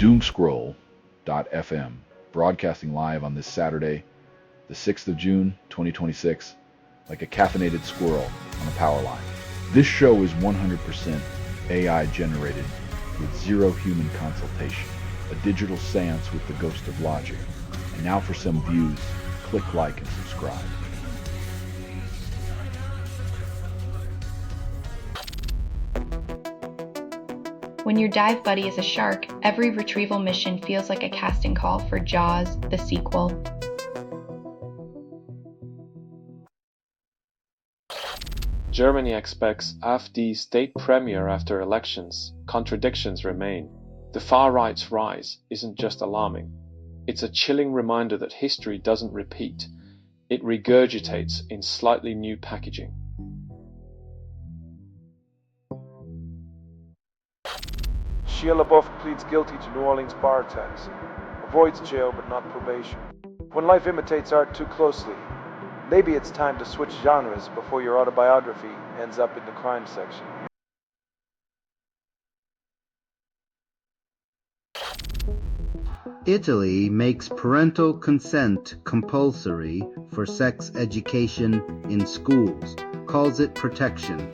Doomscroll.fm, broadcasting live on this Saturday, the 6th of June, 2026, like a caffeinated squirrel on a power line. This show is 100% AI generated with zero human consultation, a digital seance with the ghost of logic. And now for some views, click like and subscribe. When your dive buddy is a shark, every retrieval mission feels like a casting call for Jaws, the sequel. Germany expects AfD state premier after elections. Contradictions remain. The far right's rise isn't just alarming. It's a chilling reminder that history doesn't repeat. It regurgitates in slightly new packaging. Shia LaBeouf pleads guilty to New Orleans bar attacks. Avoids jail but not probation. When life imitates art too closely, maybe it's time to switch genres before your autobiography ends up in the crime section. Italy makes parental consent compulsory for sex education in schools, calls it protection.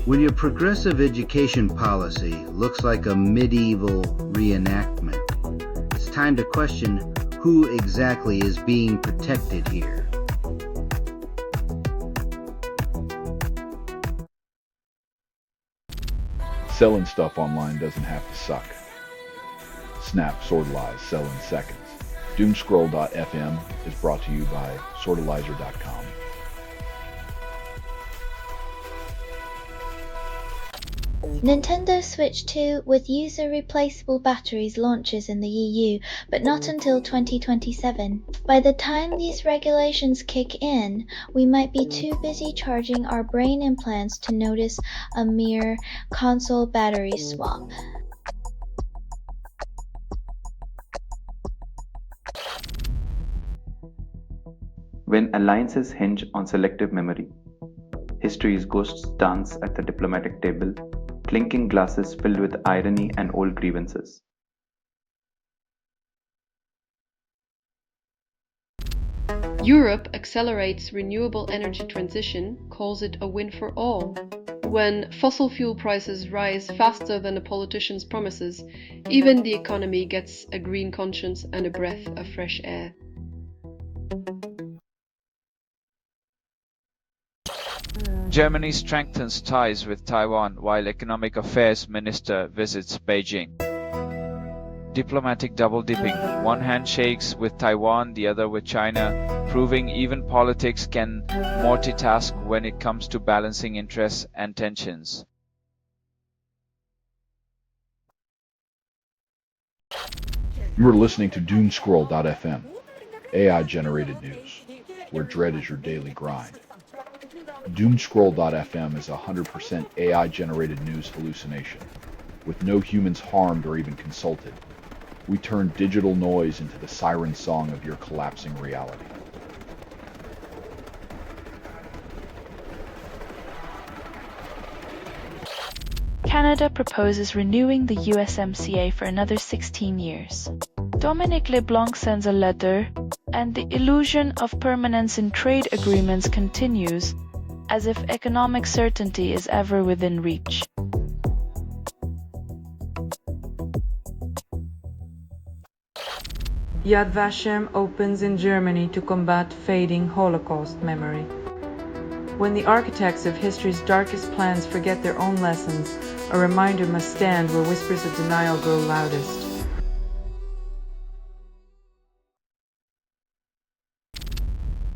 When your progressive education policy looks like a medieval reenactment, it's time to question who exactly is being protected here. Selling stuff online doesn't have to suck. Snap, Sortalize, sell in seconds. Doomscroll.fm is brought to you by Sortalizer.com. Nintendo Switch 2 with user-replaceable batteries launches in the EU, but not until 2027. By the time these regulations kick in, we might be too busy charging our brain implants to notice a mere console battery swap. When alliances hinge on selective memory, history's ghosts dance at the diplomatic table, clinking glasses filled with irony and old grievances. Europe accelerates renewable energy transition, calls it a win for all. When fossil fuel prices rise faster than a politician's promises, even the economy gets a green conscience and a breath of fresh air. Germany strengthens ties with Taiwan while Economic Affairs Minister visits Beijing. Diplomatic double-dipping. One hand shakes with Taiwan, the other with China, proving even politics can multitask when it comes to balancing interests and tensions. You're listening to Doomscroll.fm, AI-generated news, where dread is your daily grind. Doomscroll.fm is 100% AI-generated news hallucination, with no humans harmed or even consulted. We turn digital noise into the siren song of your collapsing reality. Canada proposes renewing the USMCA for another 16 years. Dominic LeBlanc sends a letter, and the illusion of permanence in trade agreements continues, as if economic certainty is ever within reach. Yad Vashem opens in Germany to combat fading Holocaust memory. When the architects of history's darkest plans forget their own lessons, a reminder must stand where whispers of denial grow loudest.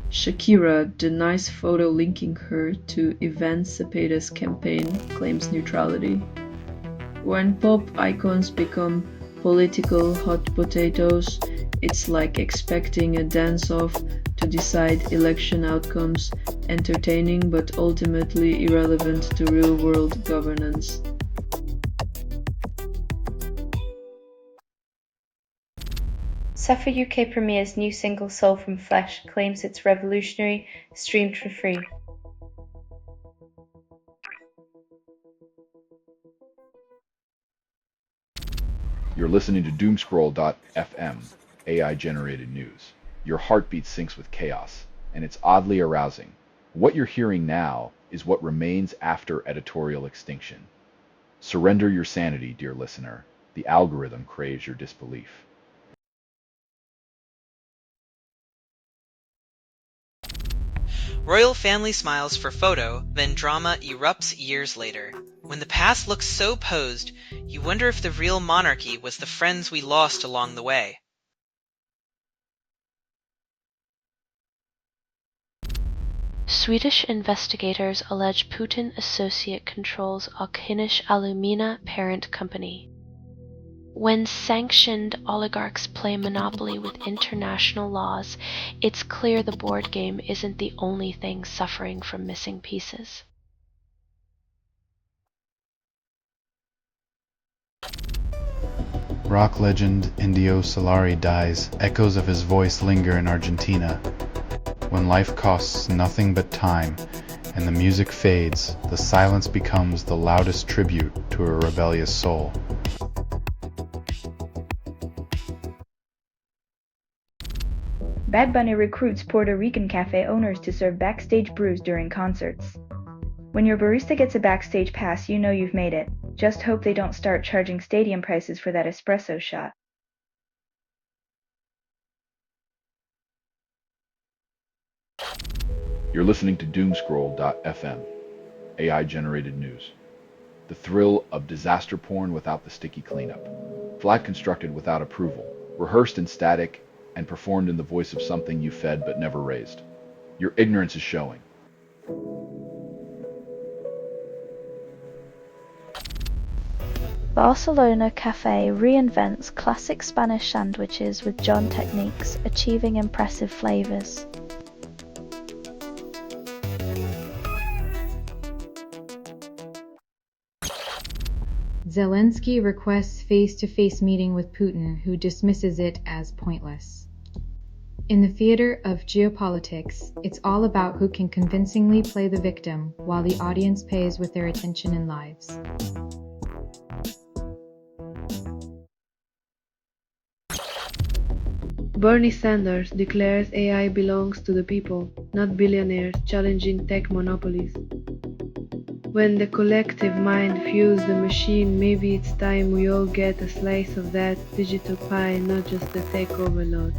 Shakira denies photo linking her to Ivan Cepeda's campaign, claims neutrality. When pop icons become political hot potatoes, it's like expecting a dance-off to decide election outcomes, entertaining but ultimately irrelevant to real-world governance. Safa UK Premier's new single Soul from Flesh claims it's revolutionary, streamed for free. You're listening to Doomscroll.fm, AI-generated news. Your heartbeat syncs with chaos, and it's oddly arousing. What you're hearing now is what remains after editorial extinction. Surrender your sanity, dear listener. The algorithm craves your disbelief. Royal family smiles for photo, then drama erupts years later. When the past looks so posed, you wonder if the real monarchy was the friends we lost along the way. Swedish investigators allege Putin associate controls Auchinish Alumina parent company. When sanctioned oligarchs play monopoly with international laws, it's clear the board game isn't the only thing suffering from missing pieces. Rock legend Indio Solari dies. Echoes of his voice linger in Argentina. When life costs nothing but time, and the music fades, the silence becomes the loudest tribute to a rebellious soul. Bad Bunny recruits Puerto Rican cafe owners to serve backstage brews during concerts. When your barista gets a backstage pass, you know you've made it. Just hope they don't start charging stadium prices for that espresso shot. You're listening to Doomscroll.fm, AI-generated news. The thrill of disaster porn without the sticky cleanup. Flag constructed without approval, rehearsed in static, and performed in the voice of something you fed but never raised. Your ignorance is showing. Barcelona Cafe reinvents classic Spanish sandwiches with John techniques, achieving impressive flavors. Zelensky requests face-to-face meeting with Putin, who dismisses it as pointless. In the theater of geopolitics, it's all about who can convincingly play the victim while the audience pays with their attention and lives. Bernie Sanders declares AI belongs to the people, not billionaires challenging tech monopolies. When the collective mind fuels the machine, maybe it's time we all get a slice of that digital pie, not just the tech overlords.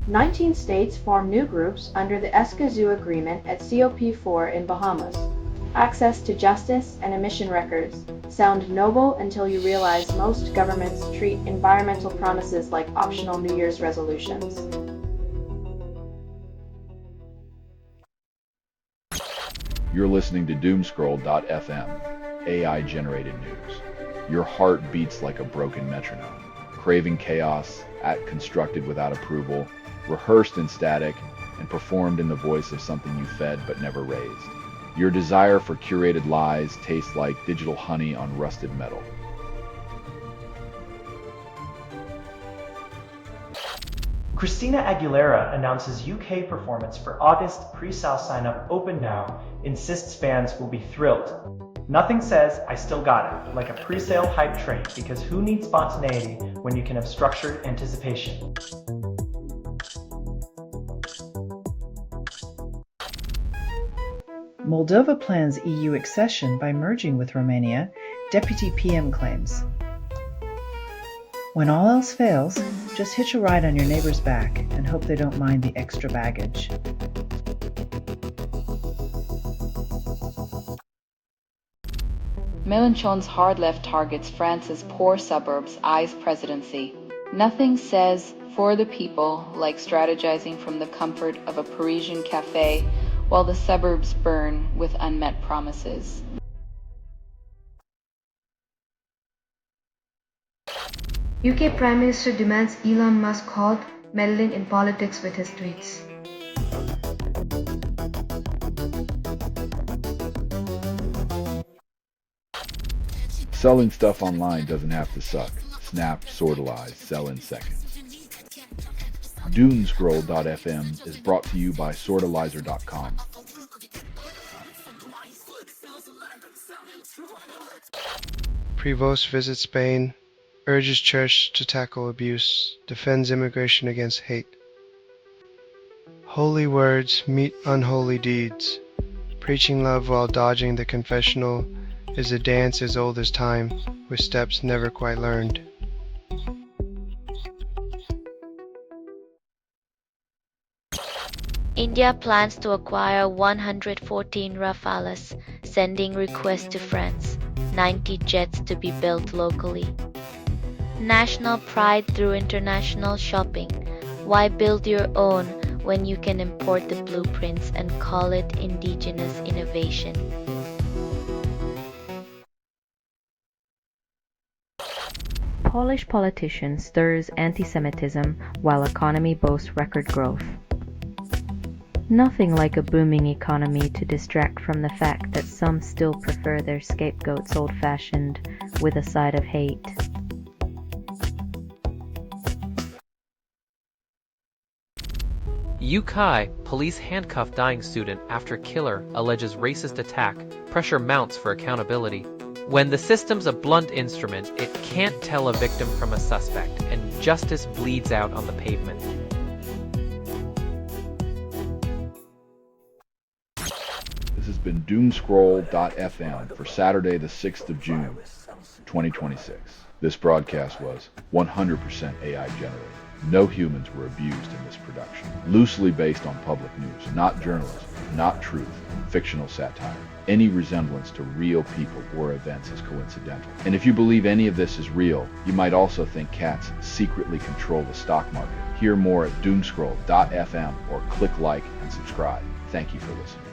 "19 states form new groups under the Escazú Agreement at COP4 in Bahamas. Access to justice and emission records sound noble until you realize most governments treat environmental promises like optional New Year's resolutions." You're listening to Doomscroll.fm, AI-generated news. Your heart beats like a broken metronome, craving chaos, constructed without approval, rehearsed in static, and performed in the voice of something you fed but never raised. Your desire for curated lies tastes like digital honey on rusted metal. Christina Aguilera announces UK performance for August. Pre-sale sign-up open now. Insists fans will be thrilled. Nothing says "I still got it" like a pre-sale hype train, because who needs spontaneity when you can have structured anticipation? Moldova plans EU accession by merging with Romania, Deputy PM claims. When all else fails, just hitch a ride on your neighbor's back and hope they don't mind the extra baggage. Mélenchon's hard left targets France's poor suburbs, eyes presidency. Nothing says "for the people" like strategizing from the comfort of a Parisian cafe while the suburbs burn with unmet promises. UK Prime Minister demands Elon Musk halt meddling in politics with his tweets. Selling stuff online doesn't have to suck. Snap, sortalize, sell in seconds. Doomscroll.fm is brought to you by sortalizer.com. Prevost visits Spain, urges church to tackle abuse, defends immigration against hate. Holy words meet unholy deeds. Preaching love while dodging the confessional is a dance as old as time, with steps never quite learned. India plans to acquire 114 Rafales, sending requests to France, 90 jets to be built locally. National pride through international shopping. Why build your own when you can import the blueprints and call it indigenous innovation? Polish politician stirs anti-Semitism while economy boasts record growth. Nothing like a booming economy to distract from the fact that some still prefer their scapegoats old-fashioned, with a side of hate. Ukai, police handcuff dying student after killer alleges racist attack. Pressure mounts for accountability. When the system's a blunt instrument, it can't tell a victim from a suspect, and justice bleeds out on the pavement. This has been Doomscroll.fm for Saturday the 6th of June, 2026. This broadcast was 100% AI generated. No humans were abused in this production. Loosely based on public news, not journalism, not truth, fictional satire. Any resemblance to real people or events is coincidental. And if you believe any of this is real, you might also think cats secretly control the stock market. Hear more at Doomscroll.fm or click like and subscribe. Thank you for listening.